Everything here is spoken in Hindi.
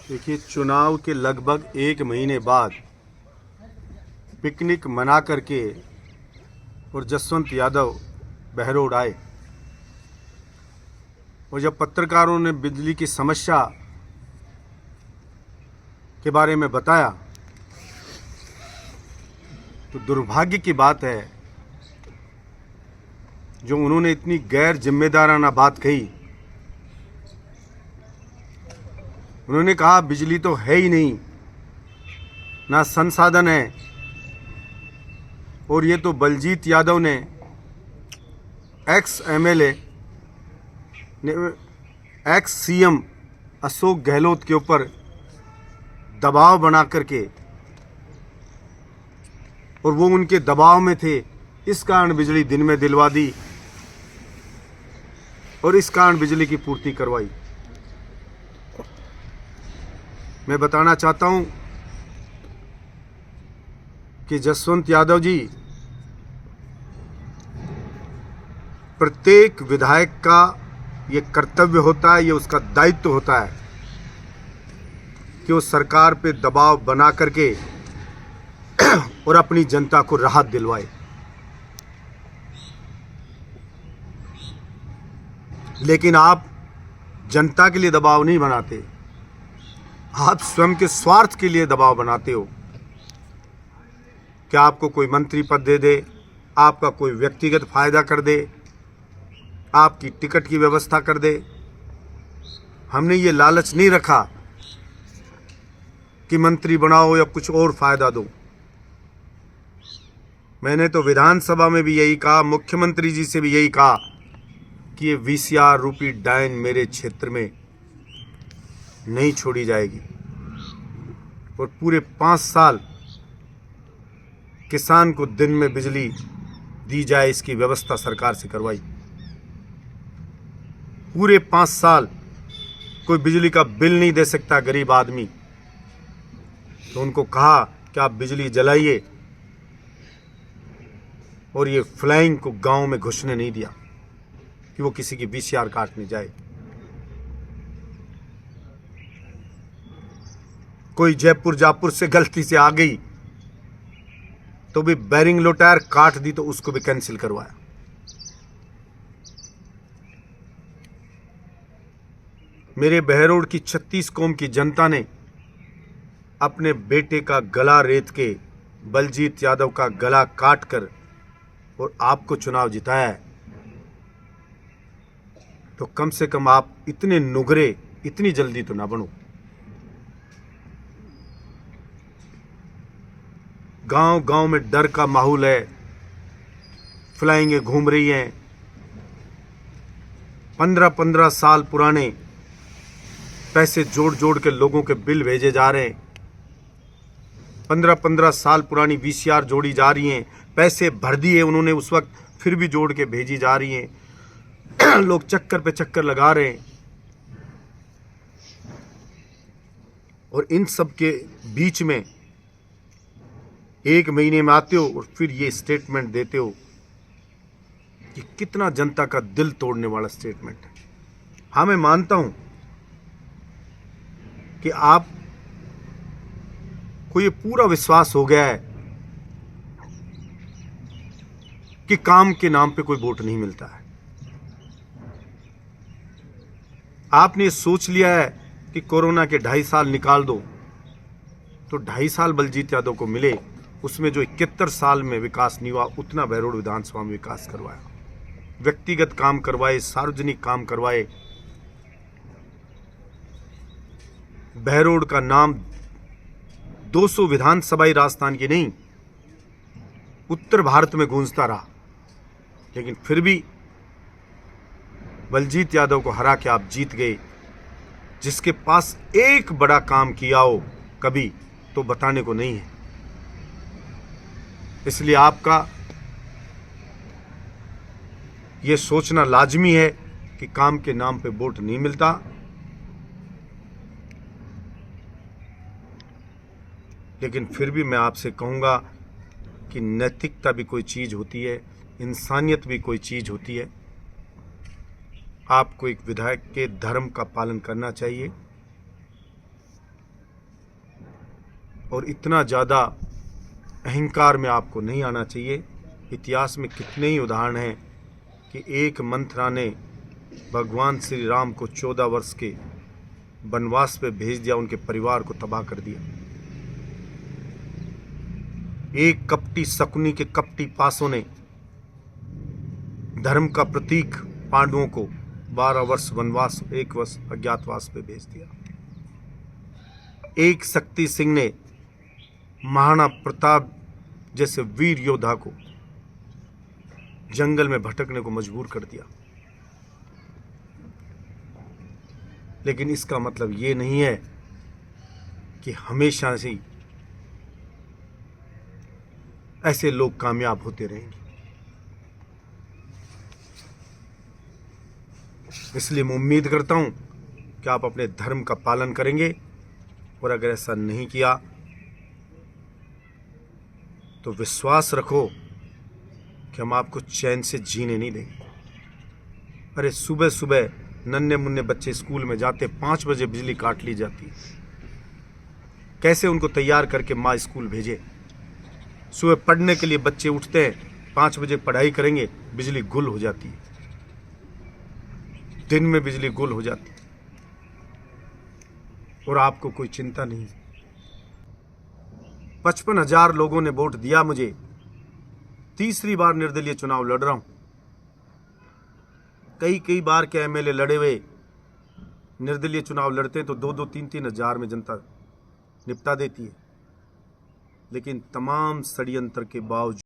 देखिए, चुनाव के लगभग 1 महीने बाद पिकनिक मना करके और जसवंत यादव बहरोड आए और जब पत्रकारों ने बिजली की समस्या के बारे में बताया तो दुर्भाग्य की बात है जो उन्होंने इतनी गैर जिम्मेदाराना बात कही। उन्होंने कहा बिजली तो है ही नहीं, ना संसाधन है, और ये तो बलजीत यादव ने एक्स एमएलए ने एक्स सीएम अशोक गहलोत के ऊपर दबाव बना करके, और वो उनके दबाव में थे, इस कारण बिजली दिन में दिलवा दी और इस कारण बिजली की पूर्ति करवाई। मैं बताना चाहता हूं कि जसवंत यादव जी, प्रत्येक विधायक का ये कर्तव्य होता है, ये उसका दायित्व होता है कि वो सरकार पे दबाव बना करके और अपनी जनता को राहत दिलवाए। लेकिन आप जनता के लिए दबाव नहीं बनाते, आप स्वयं के स्वार्थ के लिए दबाव बनाते हो कि आपको कोई मंत्री पद दे दे, आपका कोई व्यक्तिगत फायदा कर दे, आपकी टिकट की व्यवस्था कर दे। हमने ये लालच नहीं रखा कि मंत्री बनाओ या कुछ और फायदा दो। मैंने तो विधानसभा में भी यही कहा, मुख्यमंत्री जी से भी यही कहा कि ये वीसीआर रूपी डायन मेरे क्षेत्र में नहीं छोड़ी जाएगी और पूरे 5 साल किसान को दिन में बिजली दी जाए, इसकी व्यवस्था सरकार से करवाई। पूरे 5 साल कोई बिजली का बिल नहीं दे सकता गरीब आदमी, तो उनको कहा कि आप बिजली जलाइए, और ये फ्लाइंग को गांव में घुसने नहीं दिया कि वो किसी की वीसीआर काटने जाए। कोई जयपुर जापुर से गलती से आ गई तो भी बैरिंग लो टायर काट दी तो उसको भी कैंसिल करवाया। मेरे बहरोड की 36 कौम की जनता ने अपने बेटे का गला रेत के बलजीत यादव का गला काट कर और आपको चुनाव जिताया है, तो कम से कम आप इतने नुगरे इतनी जल्दी तो ना बनो। गांव गांव में डर का माहौल है, फ्लाइंगें घूम रही हैं, 15-15 साल पुराने पैसे जोड़ जोड़ के लोगों के बिल भेजे जा रहे हैं, 15-15 साल पुरानी वीसीआर जोड़ी जा रही हैं, पैसे भर दिए उन्होंने उस वक्त, फिर भी जोड़ के भेजी जा रही हैं। लोग चक्कर पे चक्कर लगा रहे हैं, और इन सब के बीच में 1 महीने में आते हो और फिर ये स्टेटमेंट देते हो कि कितना जनता का दिल तोड़ने वाला स्टेटमेंट है। हाँ, मैं मानता हूं कि आप को ये पूरा विश्वास हो गया है कि काम के नाम पे कोई वोट नहीं मिलता है। आपने ये सोच लिया है कि कोरोना के 2.5 साल निकाल दो तो 2.5 साल बलजीत यादव को मिले, उसमें जो 71 साल में विकास नहीं हुआ उतना बहरोड विधानसभा में विकास करवाया, व्यक्तिगत काम करवाए, सार्वजनिक काम करवाए। बहरोड का नाम 200 विधानसभाई राजस्थान की नहीं, उत्तर भारत में गूंजता रहा, लेकिन फिर भी बलजीत यादव को हरा के आप जीत गए। जिसके पास एक बड़ा काम किया हो कभी, तो बताने को नहीं है। इसलिए आपका यह सोचना लाजमी है कि काम के नाम पे वोट नहीं मिलता। लेकिन फिर भी मैं आपसे कहूंगा कि नैतिकता भी कोई चीज़ होती है, इंसानियत भी कोई चीज़ होती है। आपको एक विधायक के धर्म का पालन करना चाहिए। और इतना ज़्यादा अहंकार में आपको नहीं आना चाहिए। इतिहास में कितने ही उदाहरण हैं कि एक मंथरा ने भगवान श्री राम को 14 वर्ष के वनवास पे भेज दिया, उनके परिवार को तबाह कर दिया। एक कपटी शकुनी के कपटी पासों ने धर्म का प्रतीक पांडवों को 12 वर्ष वनवास, 1 वर्ष अज्ञातवास पे भेज दिया। एक शक्ति सिंह ने महाराणा प्रताप जैसे वीर योद्धा को जंगल में भटकने को मजबूर कर दिया। लेकिन इसका मतलब ये नहीं है कि हमेशा से ऐसे लोग कामयाब होते रहेंगे। इसलिए मैं उम्मीद करता हूं कि आप अपने धर्म का पालन करेंगे, और अगर ऐसा नहीं किया तो विश्वास रखो कि हम आपको चैन से जीने नहीं देंगे। अरे सुबह सुबह नन्हे मुन्ने बच्चे स्कूल में जाते, 5 बजे बिजली काट ली जाती। कैसे उनको तैयार करके माँ स्कूल भेजे? सुबह पढ़ने के लिए बच्चे उठते हैं, 5 बजे पढ़ाई करेंगे, बिजली गुल हो जाती है। दिन में बिजली गुल हो जाती है और आपको कोई चिंता नहीं। 55,000 लोगों ने वोट दिया मुझे। तीसरी बार निर्दलीय चुनाव लड़ रहा हूं। कई बार के एमएलए लड़े हुए निर्दलीय चुनाव लड़ते हैं तो 2-2, 3-3 हजार में जनता निपटा देती है। लेकिन तमाम षड्यंत्र के बावजूद